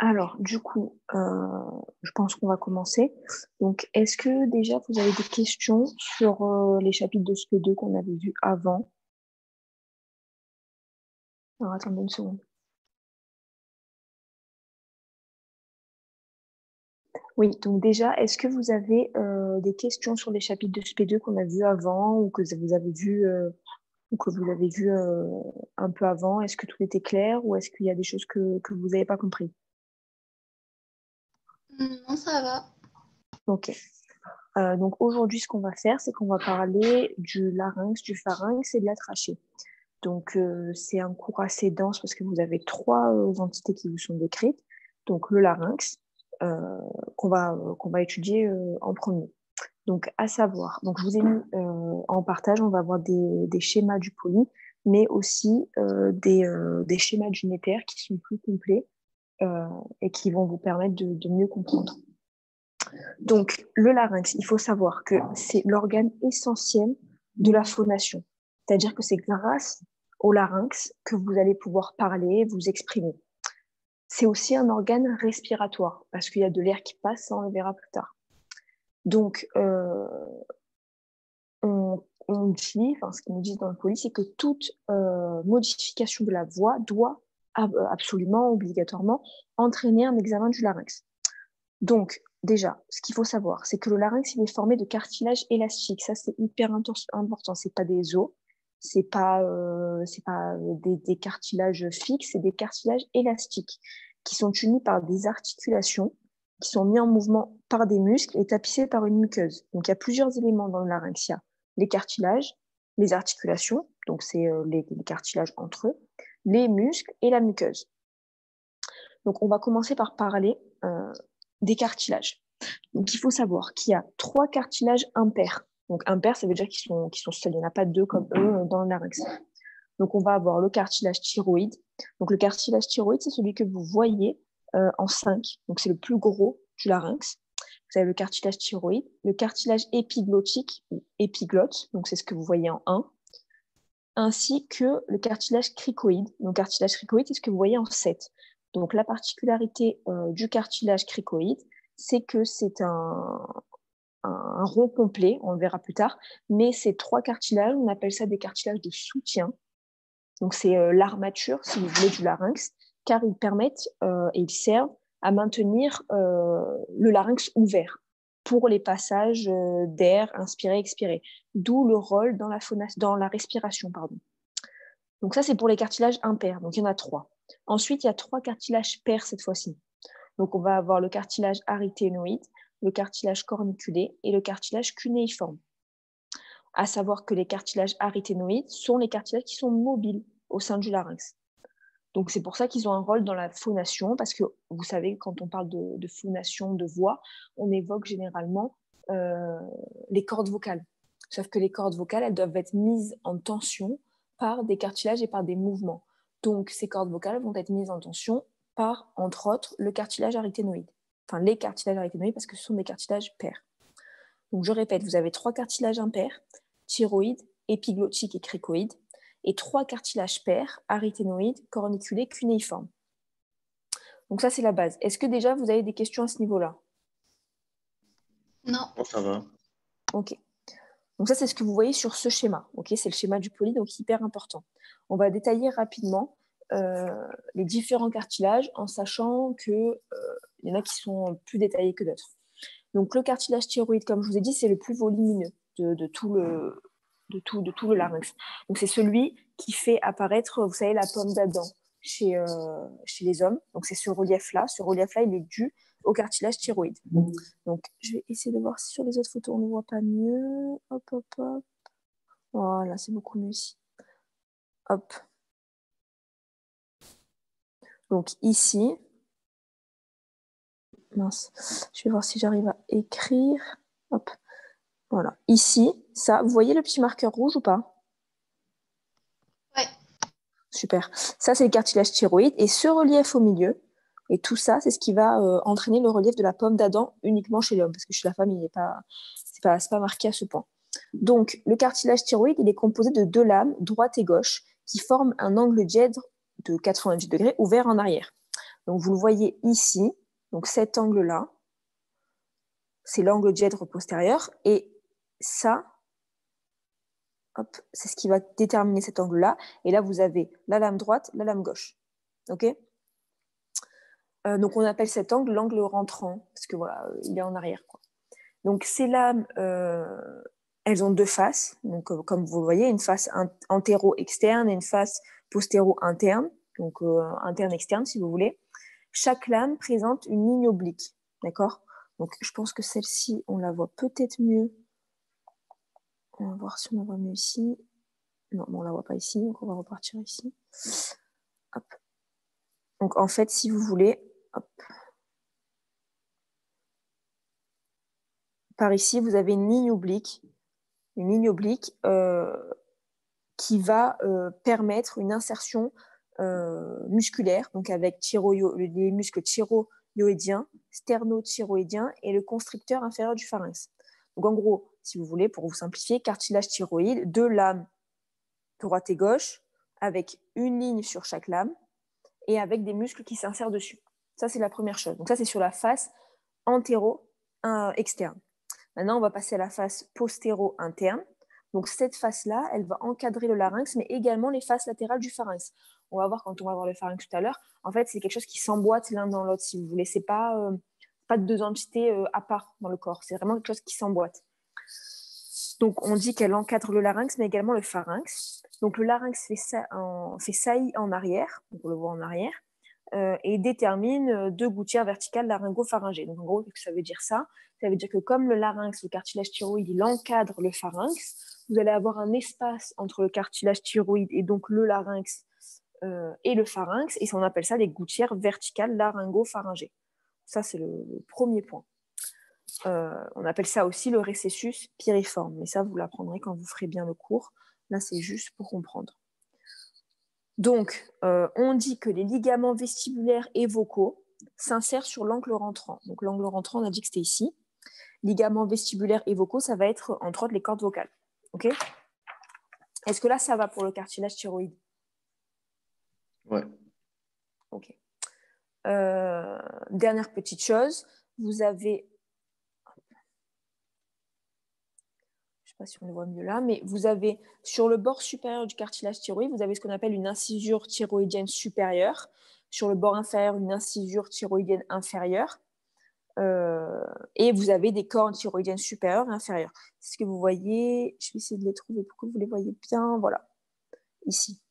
Alors, du coup, je pense qu'on va commencer. Donc, est-ce que déjà vous avez des questions sur les chapitres de SP2 qu'on avait vus avant? Alors, attendez une seconde. Oui, donc déjà, est-ce que vous avez des questions sur les chapitres de SP2 qu'on a vus avant ou que vous avez vus un peu avant? Est-ce que tout était clair ou est-ce qu'il y a des choses que vous n'avez pas compris? Non, ça va. Ok. Donc aujourd'hui, ce qu'on va faire, c'est qu'on va parler du larynx, du pharynx et de la trachée. Donc c'est un cours assez dense parce que vous avez trois entités qui vous sont décrites. Donc le larynx qu'on va étudier en premier. Donc à savoir, donc je vous ai mis en partage, on va avoir des schémas du poly, mais aussi des schémas du néther qui sont plus complets et qui vont vous permettre de mieux comprendre. Donc, le larynx, il faut savoir que c'est l'organe essentiel de la phonation. C'est-à-dire que c'est grâce au larynx que vous allez pouvoir parler, vous exprimer. C'est aussi un organe respiratoire, parce qu'il y a de l'air qui passe, ça on le verra plus tard. Donc, on dit, enfin, ce qu'ils nous disent dans le poly, c'est que toute modification de la voix doit absolument, obligatoirement, entraîner un examen du larynx. Donc, déjà, ce qu'il faut savoir, c'est que le larynx, il est formé de cartilage élastique. Ça, c'est hyper important. C'est pas des os, c'est pas des cartilages fixes, c'est des cartilages élastiques qui sont unis par des articulations, qui sont mis en mouvement par des muscles et tapissés par une muqueuse. Donc, il y a plusieurs éléments dans le larynx. Il y a les cartilages, les articulations, donc c'est les cartilages entre eux, les muscles et la muqueuse. Donc, on va commencer par parler des cartilages. Donc, il faut savoir qu'il y a 3 cartilages impairs. Donc, impairs, ça veut dire qu'ils sont seuls. Il n'y en a pas 2 comme eux dans le larynx. Donc, on va avoir le cartilage thyroïde. Donc, le cartilage thyroïde, c'est celui que vous voyez en 5. Donc, c'est le plus gros du larynx. Vous avez le cartilage thyroïde, le cartilage épiglottique ou épiglotte. Donc, c'est ce que vous voyez en 1. Ainsi que le cartilage cricoïde. Donc, le cartilage cricoïde, c'est ce que vous voyez en 7. Donc, la particularité du cartilage cricoïde, c'est que c'est un rond complet, on le verra plus tard, mais ces 3 cartilages, on appelle ça des cartilages de soutien. Donc, c'est l'armature, si vous voulez, du larynx, car ils permettent et ils servent à maintenir le larynx ouvert pour les passages d'air inspiré, expiré. D'où le rôle dans la respiration. Pardon. Donc, ça, c'est pour les cartilages impairs. Donc, il y en a 3. Ensuite, il y a 3 cartilages pairs cette fois-ci. Donc, on va avoir le cartilage aryténoïde, le cartilage corniculé et le cartilage cunéiforme. À savoir que les cartilages aryténoïdes sont les cartilages qui sont mobiles au sein du larynx. Donc, c'est pour ça qu'ils ont un rôle dans la phonation, parce que vous savez, quand on parle de phonation, de voix, on évoque généralement les cordes vocales. Sauf que les cordes vocales, elles doivent être mises en tension par des cartilages et par des mouvements. Donc, ces cordes vocales vont être mises en tension par, entre autres, le cartilage aryténoïde. Enfin, les cartilages aryténoïdes, parce que ce sont des cartilages pairs. Donc, je répète, vous avez 3 cartilages impairs, thyroïde, épiglottique et cricoïde, et 3 cartilages pairs, aryténoïde, corniculé, cunéiforme. Donc ça, c'est la base. Est-ce que déjà, vous avez des questions à ce niveau-là? Non. Oh, ça va. Ok. Donc ça, c'est ce que vous voyez sur ce schéma. Ok, c'est le schéma du poly, donc hyper important. On va détailler rapidement les différents cartilages en sachant qu'il y en a qui sont plus détaillés que d'autres. Donc le cartilage thyroïde, comme je vous ai dit, c'est le plus volumineux de tout le larynx. Donc c'est celui qui fait apparaître, vous savez, la pomme d'Adam chez les hommes. Donc c'est ce relief-là. Ce relief-là, il est dû au cartilage thyroïde. Donc je vais essayer de voir si sur les autres photos on ne voit pas mieux. Hop, hop, hop. Voilà, c'est beaucoup mieux ici. Hop. Donc ici, mince, je vais voir si j'arrive à écrire. Hop. Voilà. Ici, ça, vous voyez le petit marqueur rouge ou pas? Ouais. Super. Ça, c'est le cartilage thyroïde. Et ce relief au milieu, et tout ça, c'est ce qui va entraîner le relief de la pomme d'Adam uniquement chez l'homme, parce que chez la femme, c'est pas marqué à ce point. Donc, le cartilage thyroïde, il est composé de deux lames, droite et gauche, qui forment un angle dièdre de 90 degrés ouvert en arrière. Donc, vous le voyez ici. Donc, cet angle-là, c'est l'angle dièdre postérieur. Et ça, hop, c'est ce qui va déterminer cet angle-là. Et là, vous avez la lame droite, la lame gauche. OK? Donc, on appelle cet angle l'angle rentrant, parce que voilà, il est en arrière, quoi. Donc, ces lames, elles ont deux faces. Donc, comme vous le voyez, une face antéro-externe et une face postéro-interne. Donc, interne-externe, si vous voulez. Chaque lame présente une ligne oblique. D'accord? Donc, je pense que celle-ci, on la voit peut-être mieux. On va voir si on la voit mieux ici. Non, on ne la voit pas ici, donc on va repartir ici. Hop. Donc, en fait, si vous voulez, hop. Par ici, vous avez une ligne oblique qui va permettre une insertion musculaire, donc avec les muscles thyroïdiens, sternothyroïdiens et le constricteur inférieur du pharynx. Donc en gros, si vous voulez, pour vous simplifier, cartilage thyroïde, deux lames droite et gauche, avec une ligne sur chaque lame et avec des muscles qui s'insèrent dessus. Ça, c'est la première chose. Donc ça, c'est sur la face antéro-externe. Maintenant, on va passer à la face postéro-interne. Donc, cette face-là, elle va encadrer le larynx, mais également les faces latérales du pharynx. On va voir quand on va voir le pharynx tout à l'heure. En fait, c'est quelque chose qui s'emboîte l'un dans l'autre, si vous voulez. C'est pas de deux entités à part dans le corps. C'est vraiment quelque chose qui s'emboîte. Donc, on dit qu'elle encadre le larynx, mais également le pharynx. Donc, le larynx fait saillie en arrière, donc on le voit en arrière, et détermine deux gouttières verticales laryngo-pharyngées. Donc, en gros, qu'est-ce que ça veut dire ça? Ça veut dire que comme le larynx, le cartilage thyroïde, il encadre le pharynx, vous allez avoir un espace entre le cartilage thyroïde et donc le larynx et le pharynx, et on appelle ça les gouttières verticales laryngo-pharyngées. Ça, c'est le premier point. On appelle ça aussi le récessus piriforme, mais ça, vous l'apprendrez quand vous ferez bien le cours. Là, c'est juste pour comprendre. Donc, on dit que les ligaments vestibulaires et vocaux s'insèrent sur l'angle rentrant. Donc, l'angle rentrant, on a dit que c'était ici. Ligaments vestibulaires et vocaux, ça va être, entre autres, les cordes vocales. OK? Est-ce que là, ça va pour le cartilage thyroïde? Ouais. OK. Dernière petite chose, vous avez... Je ne sais pas si on le voit mieux là, mais vous avez, sur le bord supérieur du cartilage thyroïde, vous avez ce qu'on appelle une incisure thyroïdienne supérieure. Sur le bord inférieur, une incisure thyroïdienne inférieure. Et vous avez des cornes thyroïdiennes supérieures et inférieures. C'est ce que vous voyez. Je vais essayer de les trouver pour que vous les voyez bien. Voilà, ici.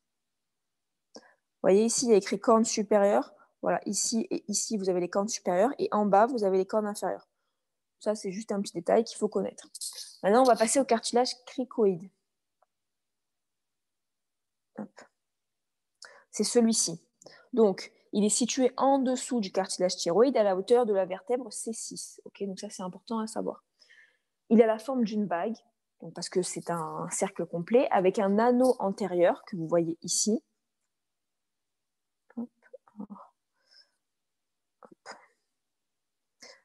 Vous voyez ici, il y a écrit cornes supérieures. Voilà, ici et ici, vous avez les cornes supérieures. Et en bas, vous avez les cornes inférieures. Ça, c'est juste un petit détail qu'il faut connaître. Maintenant, on va passer au cartilage cricoïde. C'est celui-ci. Donc, il est situé en dessous du cartilage thyroïde à la hauteur de la vertèbre C6. Okay, donc ça, c'est important à savoir. Il a la forme d'une bague, donc parce que c'est un cercle complet, avec un anneau antérieur que vous voyez ici. Hop, hop.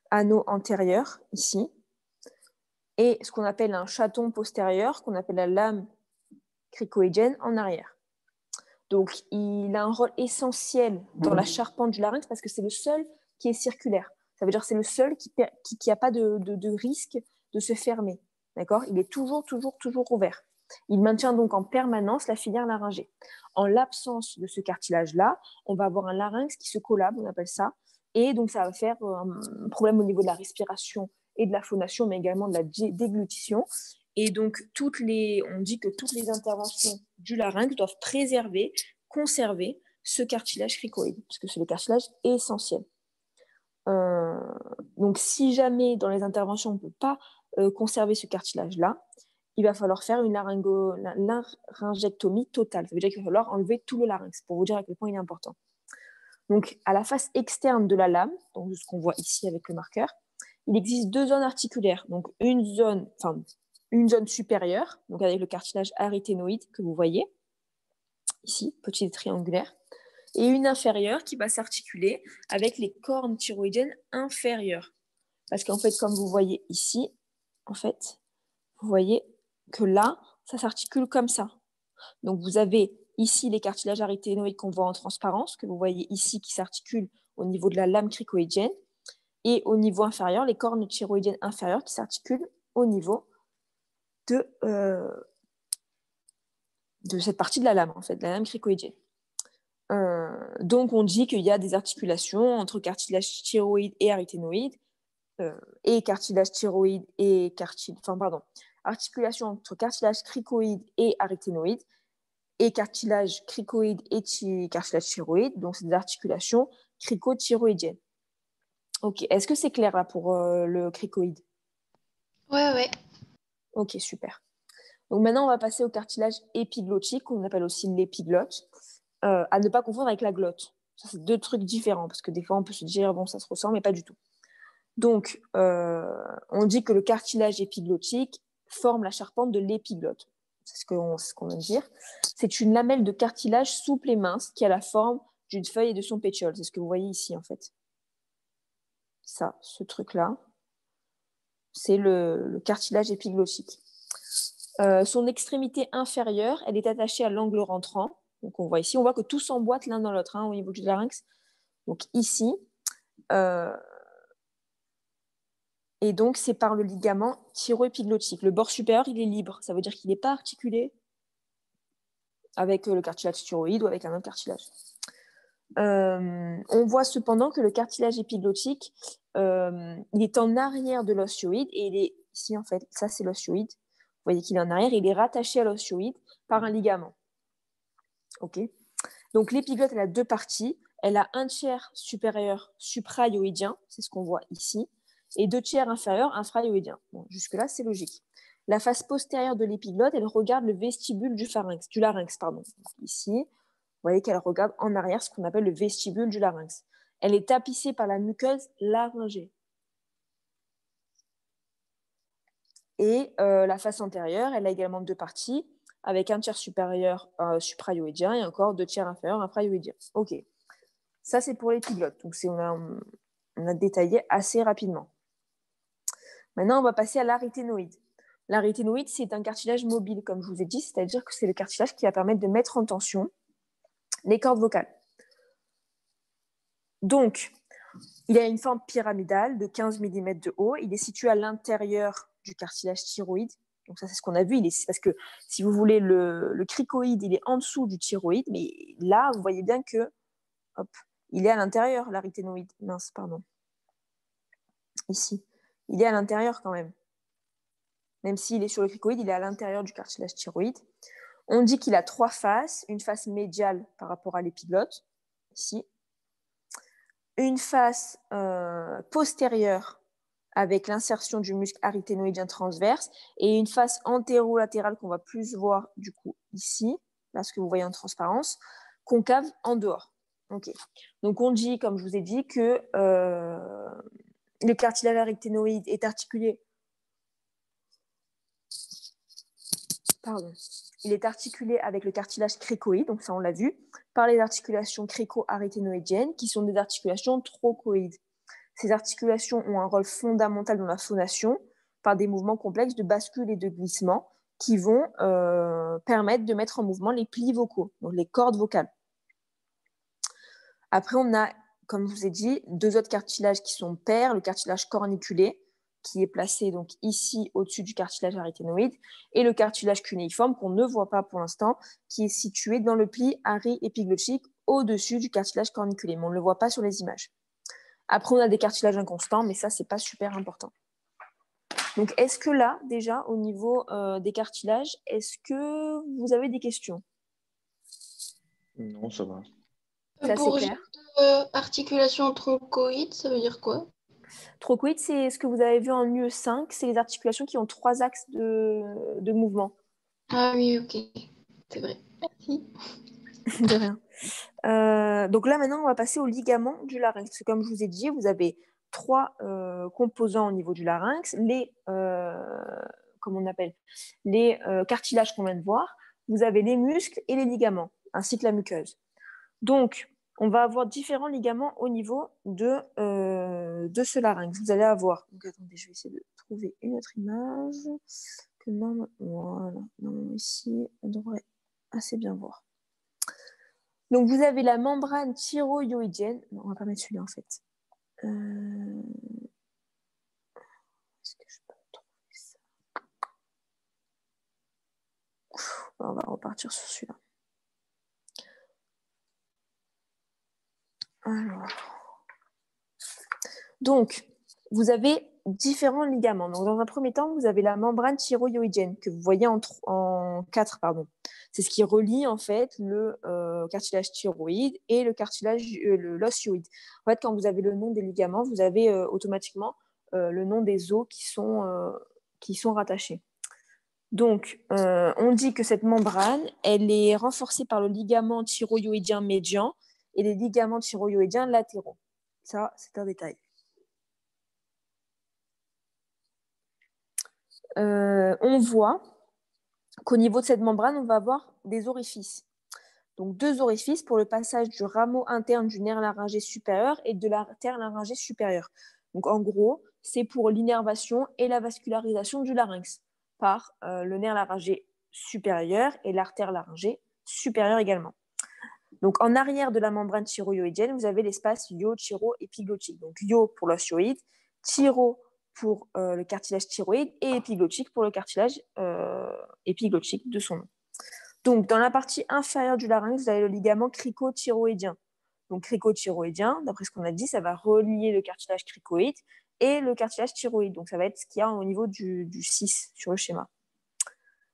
Anneau antérieur, ici. Et ce qu'on appelle un chaton postérieur, qu'on appelle la lame cricoïdienne en arrière. Donc, il a un rôle essentiel dans la charpente du larynx parce que c'est le seul qui est circulaire. Ça veut dire que c'est le seul qui n'a pas de risque de se fermer. D'accord? Il est toujours ouvert. Il maintient donc en permanence la filière laryngée. En l'absence de ce cartilage-là, on va avoir un larynx qui se collabe, on appelle ça, et donc ça va faire un problème au niveau de la respiration et de la phonation, mais également de la déglutition. Et donc, on dit que toutes les interventions du larynx doivent préserver, conserver ce cartilage cricoïde, parce que c'est le cartilage essentiel. Donc, si jamais dans les interventions, on ne peut pas conserver ce cartilage-là, il va falloir faire une laryngectomie totale. Ça veut dire qu'il va falloir enlever tout le larynx pour vous dire à quel point il est important. Donc, à la face externe de la lame, donc ce qu'on voit ici avec le marqueur, il existe 2 zones articulaires. Donc, une zone supérieure, donc avec le cartilage aryténoïde que vous voyez, ici, petit triangulaire, et une inférieure qui va s'articuler avec les cornes thyroïdiennes inférieures. Parce qu'en fait, comme vous voyez ici, en fait, vous voyez que là, ça s'articule comme ça. Donc, vous avez ici les cartilages aryténoïdes qu'on voit en transparence, que vous voyez ici qui s'articulent au niveau de la lame cricoïdienne, et au niveau inférieur, les cornes thyroïdiennes inférieures qui s'articulent au niveau de cette partie de la lame, en fait, de la lame cricoïdienne. Donc, on dit qu'il y a des articulations entre cartilage thyroïde et aryténoïde, et cartilage thyroïde et articulation entre cartilage cricoïde et aryténoïde, et cartilage cricoïde et cartilage thyroïde, donc c'est des articulations cricothyroïdiennes. Ok, est-ce que c'est clair là pour le cricoïde? Ouais. Ok, super. Donc maintenant, on va passer au cartilage épiglottique, qu'on appelle aussi l'épiglotte, à ne pas confondre avec la glotte. Ça, c'est 2 trucs différents, parce que des fois, on peut se dire, bon, ça se ressemble, mais pas du tout. Donc, on dit que le cartilage épiglottique forme la charpente de l'épiglotte. C'est ce qu'on vient de dire. C'est une lamelle de cartilage souple et mince qui a la forme d'une feuille et de son pétiole. C'est ce que vous voyez ici, en fait. Ça, ce truc-là, c'est le cartilage épiglottique. Son extrémité inférieure, elle est attachée à l'angle rentrant. Donc, on voit ici, on voit que tout s'emboîte l'un dans l'autre au niveau du larynx. Donc, ici, et donc, c'est par le ligament thyroépiglottique. Le bord supérieur, il est libre. Ça veut dire qu'il n'est pas articulé avec le cartilage thyroïde ou avec un autre cartilage. On voit cependant que le cartilage épiglottique, il est en arrière de l'osioïde et il est ici, en fait, ça c'est l'osioïde. Vous voyez qu'il est en arrière et il est rattaché à l'osioïde par un ligament. Ok. Donc, l'épiglotte, elle a 2 parties. Elle a un tiers supérieur suprayoïdien, c'est ce qu'on voit ici, et 2 tiers inférieurs infrayoïdiens. Bon, jusque-là, c'est logique. La face postérieure de l'épiglotte, elle regarde le vestibule du larynx. Ici, vous voyez qu'elle regarde en arrière ce qu'on appelle le vestibule du larynx. Elle est tapissée par la muqueuse laryngée. Et la face antérieure, elle a également 2 parties, avec un tiers supérieur suprayoïdien et encore 2 tiers inférieurs infrayoïdiens. Ok. Ça, c'est pour l'épiglotte. Donc, on a détaillé assez rapidement. Maintenant, on va passer à l'aryténoïde. L'aryténoïde, c'est un cartilage mobile, comme je vous ai dit, c'est-à-dire que c'est le cartilage qui va permettre de mettre en tension les cordes vocales. Donc, il a une forme pyramidale de 15 mm de haut. Il est situé à l'intérieur du cartilage thyroïde. Donc, ça, c'est ce qu'on a vu. Parce que, si vous voulez, le cricoïde, il est en dessous du thyroïde. Mais là, vous voyez bien que, il est à l'intérieur, l'aryténoïde. Mince, pardon. Ici. Il est à l'intérieur quand même. Même s'il est sur le cricoïde, il est à l'intérieur du cartilage thyroïde. On dit qu'il a 3 faces. Une face médiale par rapport à l'épiglotte, ici. Une face postérieure avec l'insertion du muscle aryténoïdien transverse et une face antérolatérale qu'on va plus voir du coup ici, là ce que vous voyez en transparence, concave en dehors. Okay. Donc on dit, comme je vous ai dit, que le cartilage aryténoïde est articulé. Il est articulé avec le cartilage cricoïde, donc ça on l'a vu, par les articulations crico-aryténoïdiennes qui sont des articulations trochoïdes. Ces articulations ont un rôle fondamental dans la phonation par des mouvements complexes de bascule et de glissement qui vont permettre de mettre en mouvement les plis vocaux, donc les cordes vocales. Après, on a, comme je vous ai dit, 2 autres cartilages qui sont pairs, le cartilage corniculé, qui est placé donc ici au-dessus du cartilage aryténoïde, et le cartilage cunéiforme qu'on ne voit pas pour l'instant, qui est situé dans le pli ary-épiglottique au-dessus du cartilage corniculé, mais on ne le voit pas sur les images. Après, on a des cartilages inconstants, mais ça, c'est pas super important. Donc, est-ce que là, déjà, au niveau des cartilages, est-ce que vous avez des questions? Non, ça va. C'est assez Pour clair. articulation trochoïde, ça veut dire quoi? Trochoïde, c'est ce que vous avez vu en UE5, c'est les articulations qui ont 3 axes de mouvement. Ah oui, ok. C'est vrai. Merci. De rien. Donc là, maintenant, on va passer aux ligaments du larynx. Parce que comme je vous ai dit, vous avez 3 composants au niveau du larynx. Comment on appelle, les cartilages qu'on vient de voir. Vous avez les muscles et les ligaments, ainsi que la muqueuse. Donc, on va avoir différents ligaments au niveau de ce larynx. Vous allez avoir... Donc, attendez, je vais essayer de trouver une autre image. Voilà. Non, ici, on devrait assez bien voir. Donc, vous avez la membrane thyroïdienne. Non, on va pas mettre celui-là, en fait. Est-ce que je peux trouver ça? On va repartir sur celui-là. Alors. Donc, vous avez différents ligaments. Donc, dans un premier temps, vous avez la membrane thyroïdienne que vous voyez en 4, pardon. C'est ce qui relie en fait le cartilage thyroïde et le cartilage l'os hyoïde. En fait, quand vous avez le nom des ligaments, vous avez automatiquement le nom des os qui sont rattachés. Donc, on dit que cette membrane, elle est renforcée par le ligament thyroïdien médian et les ligaments thyroïdiens latéraux. Ça, c'est un détail. On voit qu'au niveau de cette membrane, on va avoir des orifices. Donc, 2 orifices pour le passage du rameau interne du nerf laryngé supérieur et de l'artère laryngée supérieure. Donc, en gros, c'est pour l'innervation et la vascularisation du larynx par le nerf laryngé supérieur et l'artère laryngée supérieure également. Donc, en arrière de la membrane thyroïdienne, vous avez l'espace io-thyro-épiglottique. Donc, io pour l'os hyoïde, thyro pour le cartilage thyroïde et épiglottique pour le cartilage épiglottique de son nom. Donc, dans la partie inférieure du larynx, vous avez le ligament cricothyroïdien. Donc, cricothyroïdien, d'après ce qu'on a dit, ça va relier le cartilage cricoïde et le cartilage thyroïde. Donc, ça va être ce qu'il y a au niveau du 6 sur le schéma.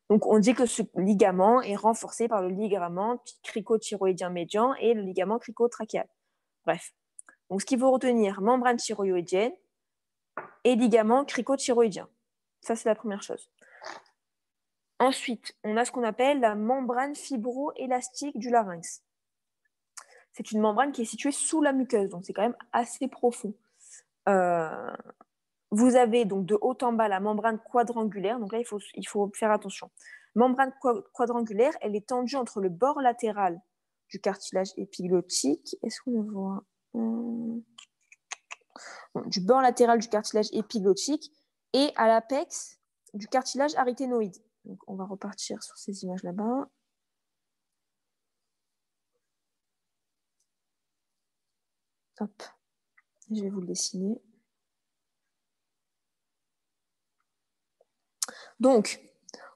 Donc, on dit que ce ligament est renforcé par le ligament cricothyroïdien médian et le ligament cricotrachéal. Bref. Donc, ce qu'il faut retenir, membrane thyroïdienne et ligament cricothyroïdien. Ça, c'est la première chose. Ensuite, on a ce qu'on appelle la membrane fibroélastique du larynx. C'est une membrane qui est située sous la muqueuse, donc c'est quand même assez profond. Vous avez donc de haut en bas la membrane quadrangulaire, donc là il faut faire attention. Membrane quadrangulaire, elle est tendue entre le bord latéral du cartilage épiglottique. Est-ce qu'on le voit du bord latéral du cartilage épiglottique et à l'apex du cartilage aryténoïde. Donc, on va repartir sur ces images là-bas. Hop, je vais vous le dessiner. Donc,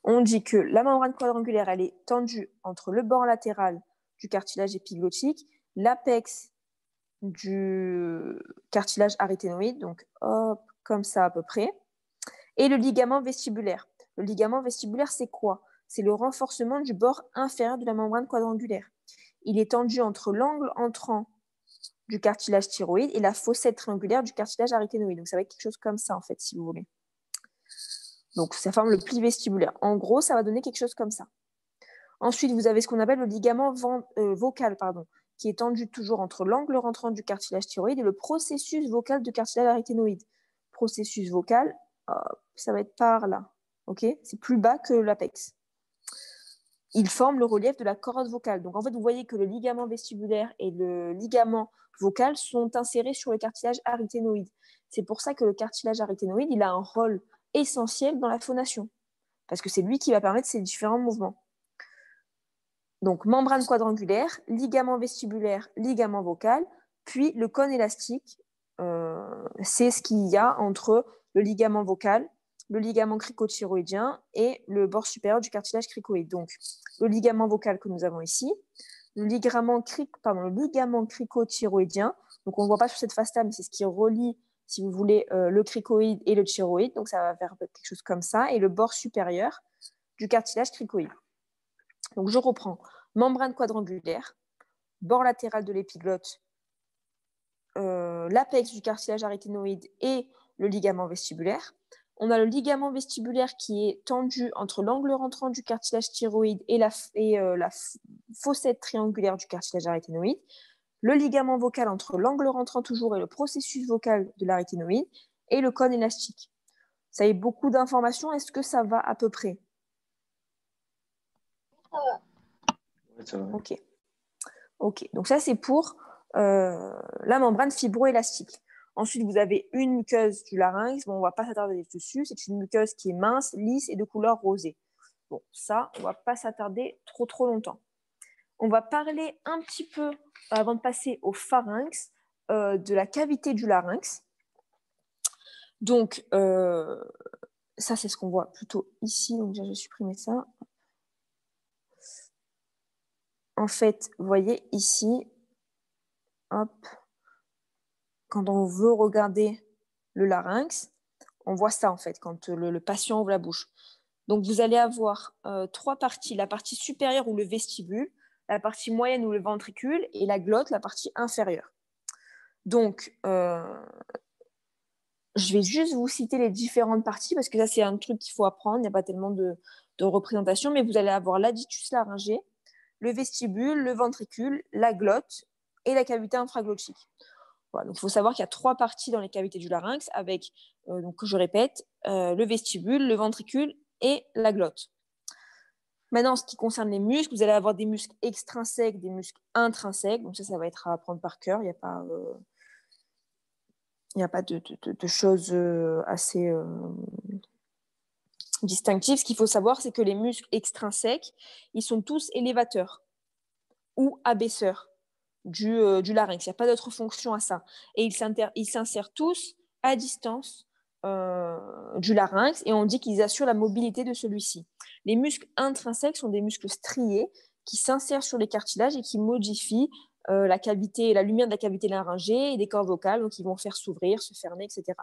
on dit que la membrane quadrangulaire, elle est tendue entre le bord latéral du cartilage épiglottique, l'apex du cartilage aryténoïde, donc hop, comme ça à peu près, et le ligament vestibulaire. Le ligament vestibulaire, c'est quoi? C'est le renforcement du bord inférieur de la membrane quadrangulaire. Il est tendu entre l'angle entrant du cartilage thyroïde et la fossette triangulaire du cartilage aryténoïde. Donc, ça va être quelque chose comme ça, en fait, si vous voulez. Donc, ça forme le pli vestibulaire. En gros, ça va donner quelque chose comme ça. Ensuite, vous avez ce qu'on appelle le ligament vocal, qui est tendu toujours entre l'angle rentrant du cartilage thyroïde et le processus vocal du cartilage aryténoïde. Processus vocal, ça va être par là. Okay, c'est plus bas que l'apex. Il forme le relief de la corolle vocale. Donc, en fait, vous voyez que le ligament vestibulaire et le ligament vocal sont insérés sur le cartilage aryténoïde. C'est pour ça que le cartilage aryténoïde, il a un rôle essentiel dans la phonation, parce que c'est lui qui va permettre ces différents mouvements. Donc, membrane quadrangulaire, ligament vestibulaire, ligament vocal, puis le cône élastique, c'est ce qu'il y a entre le ligament vocal, le ligament cricothyroïdien et le bord supérieur du cartilage cricoïde. Donc, le ligament vocal que nous avons ici, le ligament cricothyroïdien, donc on ne voit pas sur cette face-là, mais c'est ce qui relie, si vous voulez, le cricoïde et le thyroïde, donc ça va faire quelque chose comme ça, et le bord supérieur du cartilage cricoïde. Donc, je reprends. Membrane quadrangulaire, bord latéral de l'épiglotte, l'apex du cartilage aryténoïde et le ligament vestibulaire. On a le ligament vestibulaire qui est tendu entre l'angle rentrant du cartilage thyroïde et la fossette triangulaire du cartilage aryténoïde. Le ligament vocal entre l'angle rentrant toujours et le processus vocal de l'aryténoïde et le cône élastique. Ça y est, beaucoup d'informations. Est-ce que ça va à peu près? Ouais, ça va. Ok. Donc ça, c'est pour la membrane fibroélastique. Ensuite, vous avez une muqueuse du larynx. Bon, on ne va pas s'attarder dessus. C'est une muqueuse qui est mince, lisse et de couleur rosée. Bon, ça, on ne va pas s'attarder trop longtemps. On va parler un petit peu, avant de passer au pharynx, de la cavité du larynx. Donc, ça, c'est ce qu'on voit plutôt ici. Donc, j'ai supprimé ça. En fait, vous voyez ici, hop, quand on veut regarder le larynx, on voit ça en fait, quand le patient ouvre la bouche. Donc, vous allez avoir trois parties. La partie supérieure ou le vestibule, la partie moyenne ou le ventricule et la glotte, la partie inférieure. Donc, je vais juste vous citer les différentes parties parce que ça, c'est un truc qu'il faut apprendre. Il n'y a pas tellement de représentation, mais vous allez avoir l'aditus laryngé, le vestibule, le ventricule, la glotte et la cavité infraglottique. Voilà, donc il faut savoir qu'il y a trois parties dans les cavités du larynx avec, donc je répète, le vestibule, le ventricule et la glotte. Maintenant, en ce qui concerne les muscles, vous allez avoir des muscles extrinsèques, des muscles intrinsèques. Donc ça va être à apprendre par cœur. Il n'y a pas de choses assez distinctives. Ce qu'il faut savoir, c'est que les muscles extrinsèques, ils sont tous élévateurs ou abaisseurs du larynx. Il n'y a pas d'autre fonction à ça. Et ils s'insèrent tous à distance du larynx et on dit qu'ils assurent la mobilité de celui-ci. Les muscles intrinsèques sont des muscles striés qui s'insèrent sur les cartilages et qui modifient la lumière de la cavité laryngée et des cordes vocales, donc ils vont faire s'ouvrir, se fermer, etc.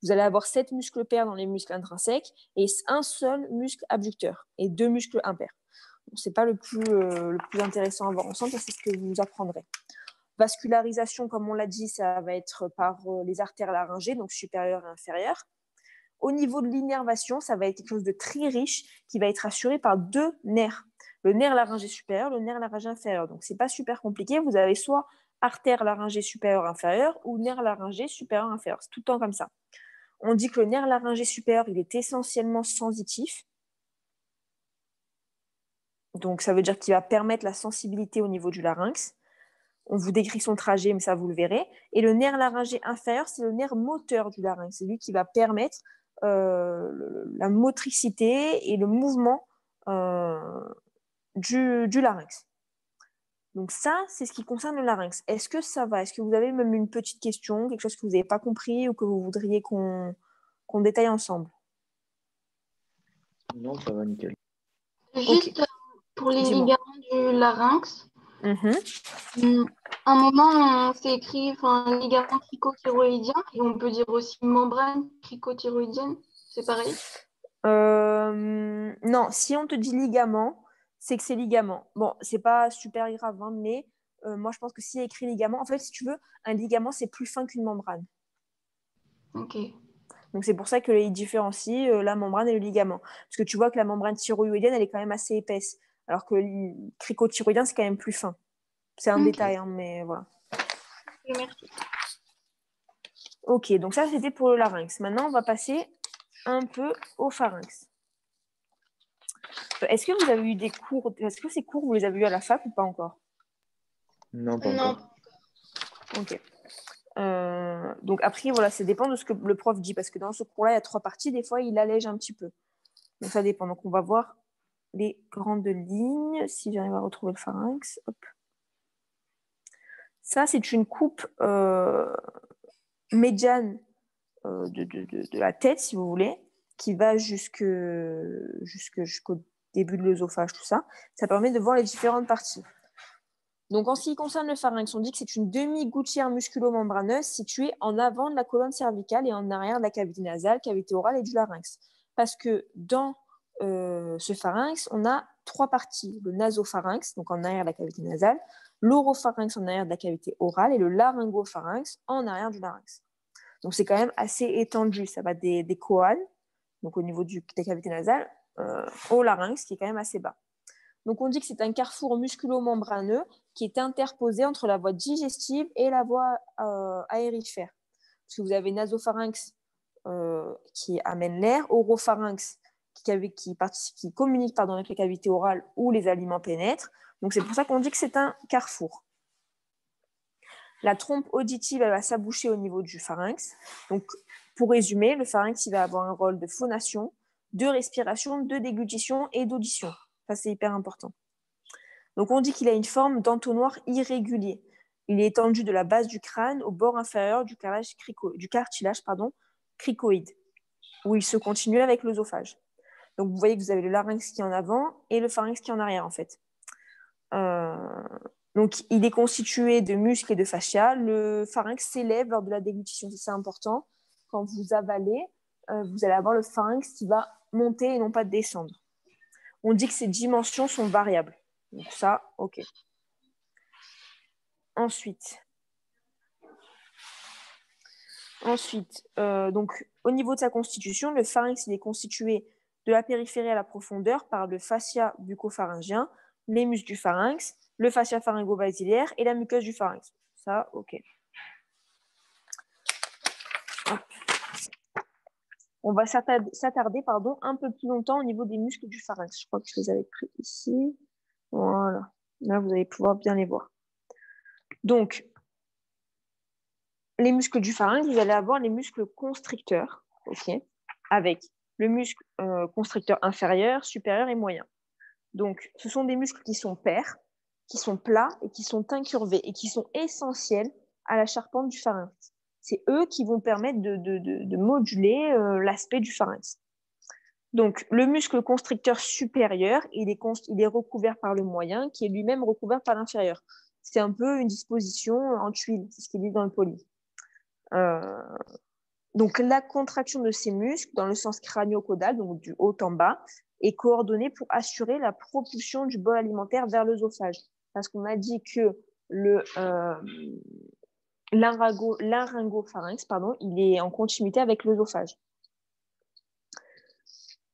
Vous allez avoir 7 muscles pairs dans les muscles intrinsèques et un seul muscle abducteur et 2 muscles impairs. Ce n'est pas le plus intéressant à voir ensemble, c'est ce que vous apprendrez. Vascularisation, comme on l'a dit, ça va être par les artères laryngées, donc supérieures et inférieures. Au niveau de l'innervation, ça va être quelque chose de très riche qui va être assuré par 2 nerfs. Le nerf laryngé supérieur, le nerf laryngé inférieur. Donc, ce n'est pas super compliqué. Vous avez soit artère laryngée supérieure inférieure ou nerf laryngé supérieur inférieur. C'est tout le temps comme ça. On dit que le nerf laryngé supérieur, il est essentiellement sensitif. Donc, ça veut dire qu'il va permettre la sensibilité au niveau du larynx. On vous décrit son trajet, mais ça, vous le verrez. Et le nerf laryngé inférieur, c'est le nerf moteur du larynx. C'est lui qui va permettre la motricité et le mouvement du larynx. Donc ça, c'est ce qui concerne le larynx. Est-ce que ça va? Est-ce que vous avez même une petite question, quelque chose que vous n'avez pas compris ou que vous voudriez qu'on détaille ensemble? Non, ça va, nickel. Juste pour les ligaments du larynx, à un moment, on s'est écrit ligament cricothyroïdien et on peut dire aussi membrane cricothyroïdienne, c'est pareil? Non, si on te dit ligament, c'est que c'est ligament. Bon, c'est pas super grave, hein, mais moi je pense que s'il y a écrit ligament, en fait, si tu veux, un ligament c'est plus fin qu'une membrane. Ok. Donc c'est pour ça qu'ils différencient la membrane et le ligament. Parce que tu vois que la membrane thyroïdienne, elle est quand même assez épaisse, alors que le cricothyroïdien, c'est quand même plus fin. C'est un détail, hein, mais voilà. Merci. Ok, donc ça c'était pour le larynx. Maintenant, on va passer un peu au pharynx. Est-ce que vous avez eu des cours? Est-ce que ces cours, vous les avez eu à la fac ou pas encore? Non, pas encore. Ok. Donc après, voilà, ça dépend de ce que le prof dit, parce que dans ce cours-là, il y a 3 parties. Des fois, il allège un petit peu. Donc ça dépend. Donc on va voir les grandes lignes, si j'arrive à retrouver le pharynx. Hop. Ça, c'est une coupe médiane de la tête, si vous voulez, qui va jusqu'au début de l'œsophage, tout ça. Ça permet de voir les différentes parties. Donc, en ce qui concerne le pharynx, on dit que c'est une demi-gouttière musculo-membraneuse située en avant de la colonne cervicale et en arrière de la cavité nasale, cavité orale et du larynx. Parce que dans ce pharynx, on a 3 parties. Le nasopharynx, donc en arrière de la cavité nasale, l'oropharynx en arrière de la cavité orale et le laryngopharynx en arrière du larynx. Donc, c'est quand même assez étendu. Ça va des coales, donc au niveau des cavités nasales, au larynx, qui est quand même assez bas. Donc, on dit que c'est un carrefour musculo-membraneux qui est interposé entre la voie digestive et la voie aérifère. Parce que vous avez nasopharynx qui amène l'air, oropharynx qui communique avec les cavités orales où les aliments pénètrent. Donc, c'est pour ça qu'on dit que c'est un carrefour. La trompe auditive, elle va s'aboucher au niveau du pharynx. Donc, pour résumer, le pharynx, il va avoir un rôle de phonation, de respiration, de déglutition et d'audition. Ça, c'est hyper important. Donc, on dit qu'il a une forme d'entonnoir irrégulier. Il est étendu de la base du crâne au bord inférieur du cartilage cricoïde, où il se continue avec l'œsophage. Donc, vous voyez que vous avez le larynx qui est en avant et le pharynx qui est en arrière, en fait. Donc, il est constitué de muscles et de fascia. Le pharynx s'élève lors de la déglutition. C'est important. Quand vous avalez, vous allez avoir le pharynx qui va monter et non pas descendre. On dit que ces dimensions sont variables. Donc ça, ok. Ensuite, donc, au niveau de sa constitution, le pharynx il est constitué de la périphérie à la profondeur par le fascia bucopharyngien, les muscles du pharynx, le fascia pharyngo-basilaire et la muqueuse du pharynx. Ça, ok. Hop. On va s'attarder un peu plus longtemps au niveau des muscles du pharynx. Je crois que je les avais pris ici. Voilà. Là, vous allez pouvoir bien les voir. Donc, les muscles du pharynx, vous allez avoir les muscles constricteurs, okay, avec le muscle constricteur inférieur, supérieur et moyen. Donc, ce sont des muscles qui sont pairs, qui sont plats et qui sont incurvés et qui sont essentiels à la charpente du pharynx. C'est eux qui vont permettre de moduler l'aspect du pharynx. Donc, le muscle constricteur supérieur, il est recouvert par le moyen, qui est lui-même recouvert par l'inférieur. C'est un peu une disposition en tuile, c'est ce qu'il dit dans le poly. Donc, la contraction de ces muscles, dans le sens crânio-caudal, donc du haut en bas, est coordonnée pour assurer la propulsion du bol alimentaire vers l'œsophage. Parce qu'on a dit que le laryngopharynx, il est en continuité avec l'œsophage.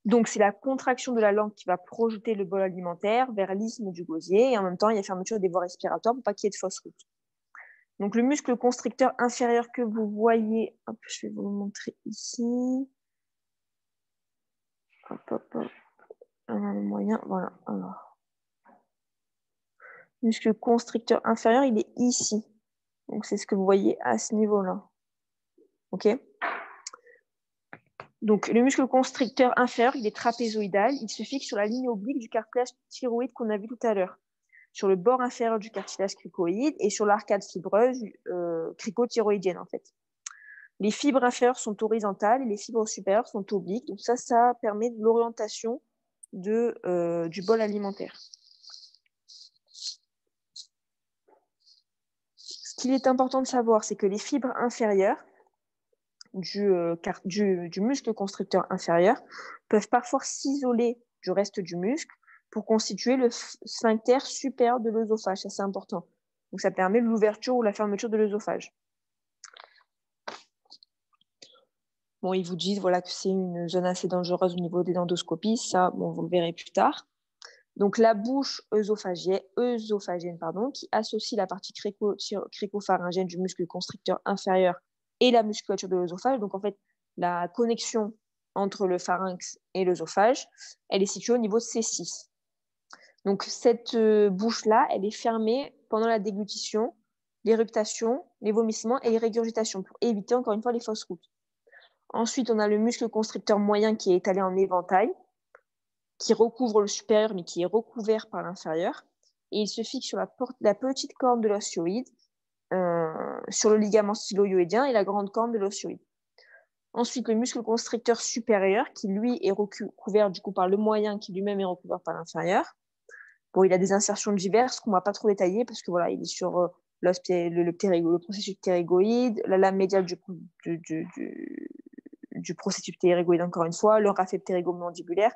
Donc, c'est la contraction de la langue qui va projeter le bol alimentaire vers l'isthme du gosier et en même temps, il y a fermeture des voies respiratoires pour pas qu'il y ait de fausse route. Donc, le muscle constricteur inférieur que vous voyez, hop, je vais vous le montrer ici. Hop. Le moyen, voilà. Alors, le muscle constricteur inférieur, il est ici. Donc, c'est ce que vous voyez à ce niveau-là. OK ? Donc, le muscle constricteur inférieur, il est trapézoïdal. Il se fixe sur la ligne oblique du cartilage thyroïde qu'on a vu tout à l'heure, sur le bord inférieur du cartilage cricoïde et sur l'arcade fibreuse cricothyroïdienne, en fait. Les fibres inférieures sont horizontales et les fibres supérieures sont obliques. Donc, ça permet de l'orientation du bol alimentaire. Ce qu'il est important de savoir, c'est que les fibres inférieures du muscle constricteur inférieur peuvent parfois s'isoler du reste du muscle pour constituer le sphincter supérieur de l'œsophage. Ça, c'est important. Donc, ça permet l'ouverture ou la fermeture de l'œsophage. Bon, ils vous disent que c'est une zone assez dangereuse au niveau des endoscopies. Ça, vous le verrez plus tard. Donc, la bouche œsophagienne, qui associe la partie cricopharyngienne du muscle constricteur inférieur et la musculature de l'œsophage. Donc, en fait, la connexion entre le pharynx et l'œsophage, elle est située au niveau de C6. Donc, cette bouche-là, elle est fermée pendant la déglutition, l'éructation, les vomissements et les régurgitations pour éviter, encore une fois, les fausses routes. Ensuite, on a le muscle constricteur moyen qui est étalé en éventail, qui recouvre le supérieur, mais qui est recouvert par l'inférieur. Et il se fixe sur la petite corne de l'osioïde, sur le ligament stylo-hyoïdien et la grande corne de l'osioïde. Ensuite, le muscle constricteur supérieur, qui lui est recouvert du coup par le moyen, qui lui-même est recouvert par l'inférieur. Bon, il a des insertions diverses qu'on ne va pas trop détailler parce que il est sur le processus ptérygoïde, la lame médiale du processus ptérygoïde, encore une fois, le raphet ptérygomandibulaire.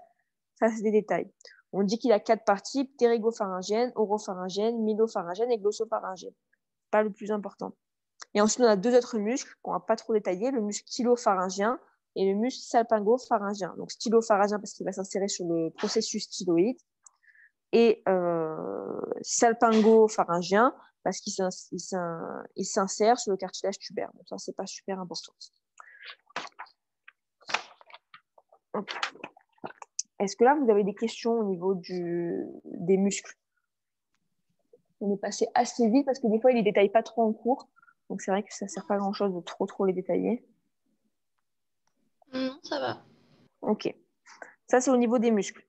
Ça, c'est des détails. On dit qu'il a 4 parties, ptérygopharyngène, oropharyngène, myelopharyngène et glossopharyngène. Pas le plus important. Et ensuite, on a 2 autres muscles qu'on ne va pas trop détailler, le muscle stylopharyngien et le muscle salpingopharyngien. Donc, stylopharyngien parce qu'il va s'insérer sur le processus styloïde et salpingopharyngien parce qu'il s'insère sur le cartilage tubaire. Donc, ça, ce n'est pas super important. Est-ce que là, vous avez des questions au niveau des muscles? On est passé assez vite parce que des fois, ils ne les détaillent pas trop en cours. Donc, c'est vrai que ça ne sert pas à grand-chose de trop les détailler. Non, ça va. Ok. Ça, c'est au niveau des muscles.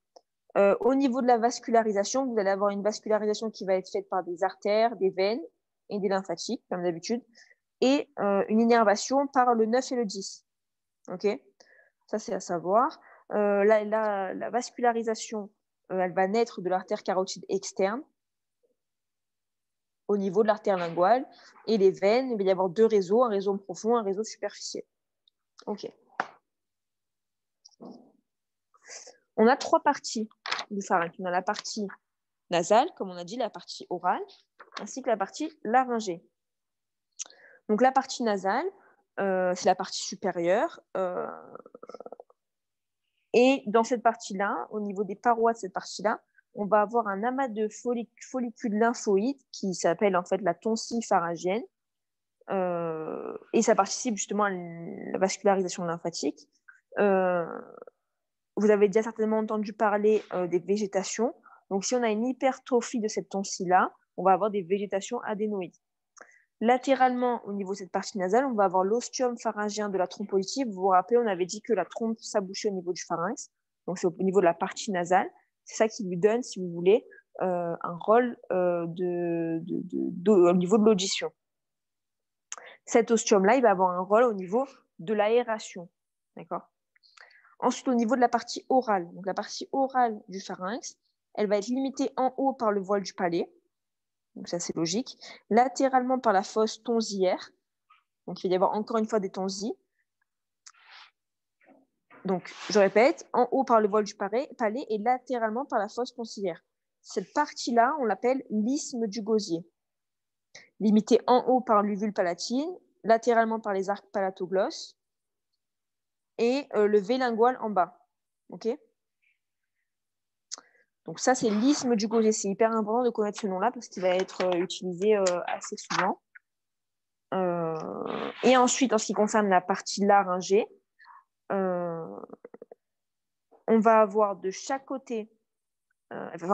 Au niveau de la vascularisation, vous allez avoir une vascularisation qui va être faite par des artères, des veines et des lymphatiques, comme d'habitude, et une innervation par le 9 et le 10. Ok. Ça, c'est à savoir. La vascularisation, elle va naître de l'artère carotide externe au niveau de l'artère linguale et les veines. Il va y avoir 2 réseaux, un réseau profond, un réseau superficiel. Ok. On a 3 parties du pharynx. On a la partie nasale, comme on a dit, la partie orale, ainsi que la partie laryngée. Donc la partie nasale, c'est la partie supérieure. Et dans cette partie-là, au niveau des parois de cette partie-là, on va avoir un amas de follicules lymphoïdes qui s'appelle en fait la tonsil pharyngienne. Et ça participe justement à la vascularisation lymphatique. Vous avez déjà certainement entendu parler des végétations. Donc, si on a une hypertrophie de cette tonsil-là, on va avoir des végétations adénoïdes. Latéralement, au niveau de cette partie nasale, on va avoir l'ostium pharyngien de la trompe auditive. Vous vous rappelez, on avait dit que la trompe s'abouchait au niveau du pharynx. Donc, c'est au niveau de la partie nasale. C'est ça qui lui donne, si vous voulez, un rôle au niveau de l'audition. Cet ostium-là, il va avoir un rôle au niveau de l'aération. D'accord ? Ensuite, au niveau de la partie orale, donc la partie orale du pharynx, elle va être limitée en haut par le voile du palais. Donc ça, c'est logique. Latéralement par la fosse tonsillaire. Donc, il va y avoir encore une fois des tonsilles. Donc, je répète, en haut par le voile du palais et latéralement par la fosse tonsillaire. Cette partie-là, on l'appelle l'isthme du gosier. Limitée en haut par l'uvule palatine, latéralement par les arcs palatoglosses et le V lingual en bas. OK ? Donc ça, c'est l'isthme du gosier. C'est hyper important de connaître ce nom-là parce qu'il va être utilisé assez souvent. Et ensuite, en ce qui concerne la partie laryngée, on va avoir de chaque côté,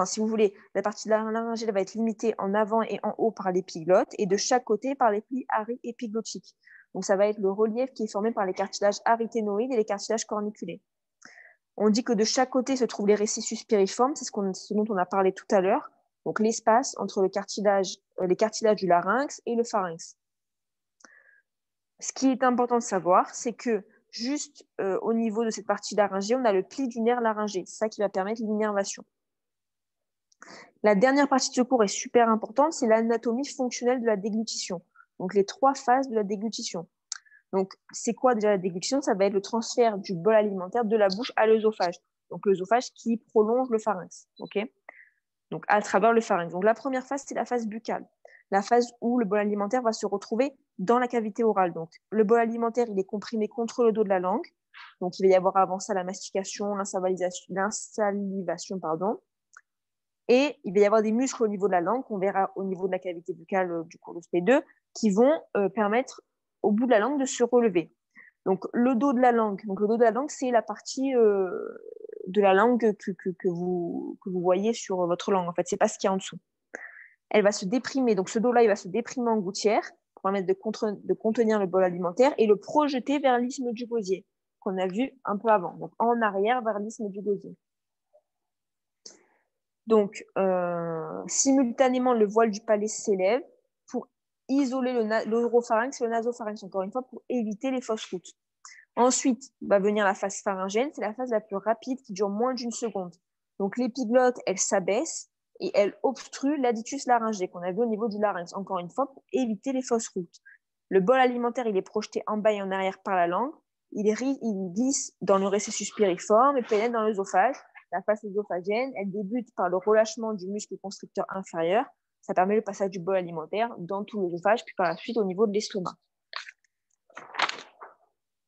si vous voulez, la partie laryngée va être limitée en avant et en haut par l'épiglotte et de chaque côté par les plis ari-épiglottiques. Donc ça va être le relief qui est formé par les cartilages aryténoïdes et les cartilages corniculés. On dit que de chaque côté se trouvent les récessus piriformes, c'est ce dont on a parlé tout à l'heure, donc l'espace entre les cartilages du larynx et le pharynx. Ce qui est important de savoir, c'est que juste au niveau de cette partie laryngée, on a le pli du nerf laryngé. C'est ça qui va permettre l'innervation. La dernière partie de ce cours est super importante, c'est l'anatomie fonctionnelle de la déglutition. Donc, les 3 phases de la déglutition. Donc, c'est quoi déjà la déglutition? Ça va être le transfert du bol alimentaire de la bouche à l'œsophage. Donc, l'œsophage qui prolonge le pharynx. Okay, donc, à travers le pharynx. Donc, la première phase, c'est la phase buccale. La phase où le bol alimentaire va se retrouver dans la cavité orale. Donc, le bol alimentaire, il est comprimé contre le dos de la langue. Donc, il va y avoir avant ça la mastication, l'insalivation, et il va y avoir des muscles au niveau de la langue, qu'on verra au niveau de la cavité buccale du cours de SP2, qui vont permettre au bout de la langue de se relever. Donc, le dos de la langue, c'est la partie de la langue que vous voyez sur votre langue. En fait, ce n'est pas ce qu'il y a en dessous. Elle va se déprimer. Donc, ce dos-là, il va se déprimer en gouttière pour permettre de contenir le bol alimentaire et le projeter vers l'isthme du gosier, qu'on a vu un peu avant. Donc, en arrière vers l'isthme du gosier. Donc, simultanément, le voile du palais s'élève pour isoler l'oropharynx et le nasopharynx, encore une fois, pour éviter les fausses routes. Ensuite, va venir la phase pharyngène. C'est la phase la plus rapide qui dure moins d'1 seconde. Donc, l'épiglotte, elle s'abaisse et elle obstrue l'aditus laryngé qu'on a vu au niveau du larynx, encore une fois, pour éviter les fausses routes. Le bol alimentaire, il est projeté en bas et en arrière par la langue. Il glisse dans le récessus piriforme et pénètre dans l'œsophage. la face œsophagienne, elle débute par le relâchement du muscle constricteur inférieur. Ça permet le passage du bol alimentaire dans tout l'œsophage, puis par la suite au niveau de l'estomac.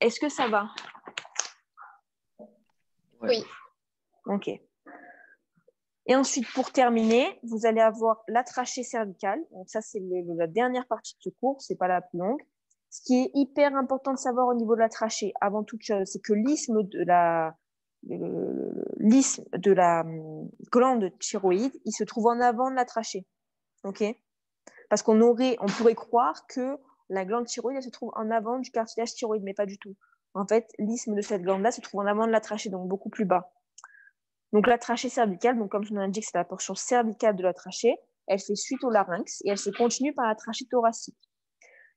Est-ce que ça va? Oui. Ok. Et ensuite, pour terminer, vous allez avoir la trachée cervicale. Donc ça, c'est la dernière partie de ce cours, c'est pas la plus longue. Ce qui est hyper important de savoir au niveau de la trachée, avant toute chose, c'est que l'isthme de la glande thyroïde, il se trouve en avant de la trachée. Ok? Parce qu'on pourrait croire que la glande thyroïde, elle se trouve en avant du cartilage thyroïde, mais pas du tout. En fait, l'isthme de cette glande-là se trouve en avant de la trachée, donc beaucoup plus bas. Donc la trachée cervicale, donc comme son nom l'indique, c'est la portion cervicale de la trachée. Elle fait suite au larynx et elle se continue par la trachée thoracique.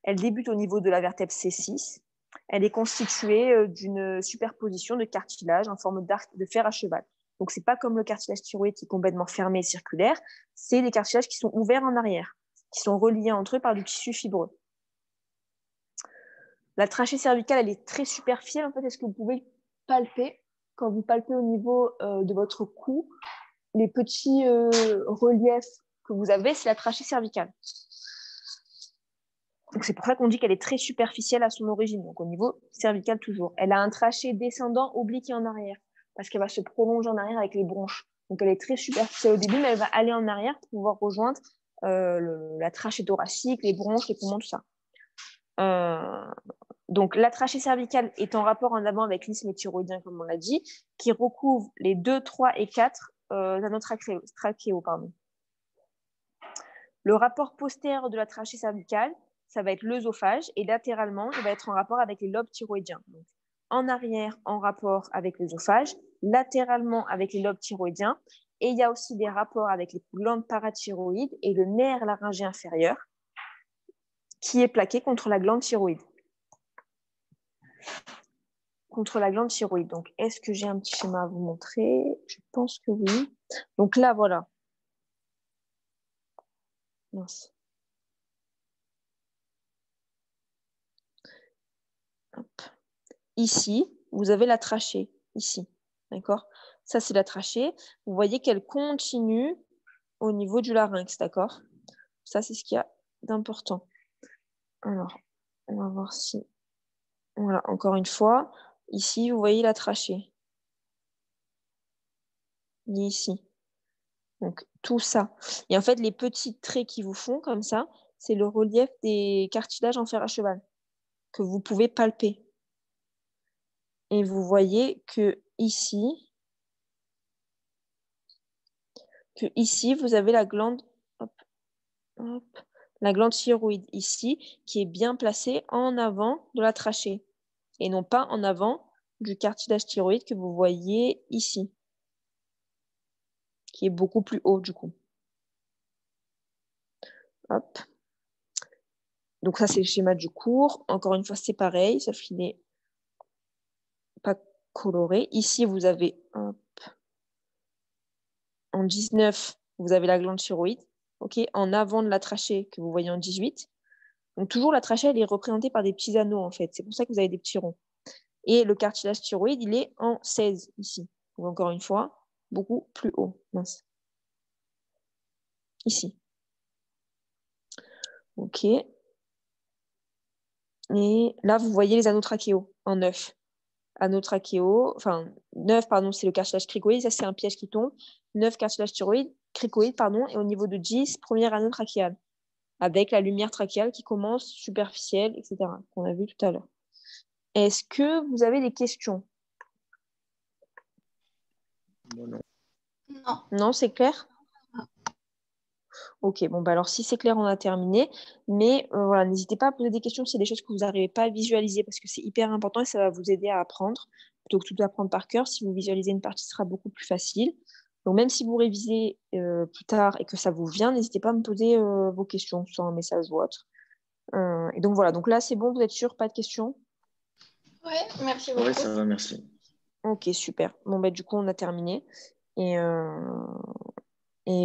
Elle débute au niveau de la vertèbre C6. Elle est constituée d'une superposition de cartilage en forme d'arc de fer à cheval. Donc c'est pas comme le cartilage thyroïde qui est complètement fermé et circulaire, c'est des cartilages qui sont ouverts en arrière, qui sont reliés entre eux par du tissu fibreux. La trachée cervicale, elle est très superficielle. En fait, est-ce que vous pouvez palper quand vous palpez au niveau de votre cou, les petits reliefs que vous avez, c'est la trachée cervicale. Donc c'est pour ça qu'on dit qu'elle est très superficielle à son origine, donc au niveau cervical toujours. Elle a un trachée descendant oblique et en arrière, parce qu'elle va se prolonger en arrière avec les bronches. Donc elle est très superficielle au début, mais elle va aller en arrière pour pouvoir rejoindre la trachée thoracique, les bronches, les poumons, tout ça. Donc, la trachée cervicale est en rapport en avant avec l'isthme thyroïdien, comme on l'a dit, qui recouvre les 2, 3 et 4 anneaux pardon. Le rapport postérieur de la trachée cervicale, ça va être l'œsophage, et latéralement, il va être en rapport avec les lobes thyroïdiens. Donc, en arrière, en rapport avec l'œsophage, latéralement avec les lobes thyroïdiens, et il y a aussi des rapports avec les glandes parathyroïdes et le nerf laryngé inférieur, qui est plaqué contre la glande thyroïde. Donc, est-ce que j'ai un petit schéma à vous montrer? Je pense que oui. Donc là, voilà. Mince. Hop. Ici, vous avez la trachée. Ici. D'accord? Ça, c'est la trachée. Vous voyez qu'elle continue au niveau du larynx. D'accord? Ça, c'est ce qu'il y a d'important. Alors, on va voir si... Voilà, encore une fois. Ici, vous voyez la trachée. Ici. Donc, tout ça. Et en fait, les petits traits qui vous font comme ça, c'est le relief des cartilages en fer à cheval que vous pouvez palper. Et vous voyez que ici, vous avez la glande, la glande thyroïde ici, qui est bien placée en avant de la trachée et non pas en avant du cartilage thyroïde que vous voyez ici, qui est beaucoup plus haut du coup. Hop. Donc ça, c'est le schéma du cours. Encore une fois, c'est pareil, sauf qu'il n'est pas coloré. Ici, vous avez en 19, vous avez la glande thyroïde, en avant de la trachée que vous voyez en 18. Donc toujours, la trachée, elle est représentée par des petits anneaux, en fait. C'est pour ça que vous avez des petits ronds. Et le cartilage thyroïde, il est en 16 ici. Donc encore une fois, beaucoup plus haut. Mince. Ici. OK. Et là, vous voyez les anneaux trachéaux en 9. Anneaux trachéaux, enfin 9, pardon, c'est le cartilage cricoïde, ça c'est un piège qui tombe. 9 cartilage cricoïde, pardon, et au niveau de 10, premier anneau trachéal, avec la lumière trachéale qui commence superficielle, etc., qu'on a vu tout à l'heure. Est-ce que vous avez des questions? Non. Non, c'est clair? Ok, bon, bah alors si c'est clair, on a terminé. Mais voilà, n'hésitez pas à poser des questions si c'est des choses que vous n'arrivez pas à visualiser parce que c'est hyper important et ça va vous aider à apprendre. Plutôt que tout apprendre par cœur, si vous visualisez une partie, ce sera beaucoup plus facile. Donc même si vous révisez plus tard et que ça vous vient, n'hésitez pas à me poser vos questions, soit un message ou autre. Et donc voilà, donc là c'est bon, vous êtes sûr, pas de questions? Oui, merci beaucoup. Oui, ça va, merci. Ok, super. Bon, bah du coup, on a terminé. Et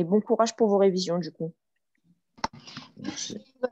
bon courage pour vos révisions, du coup. Merci. Bon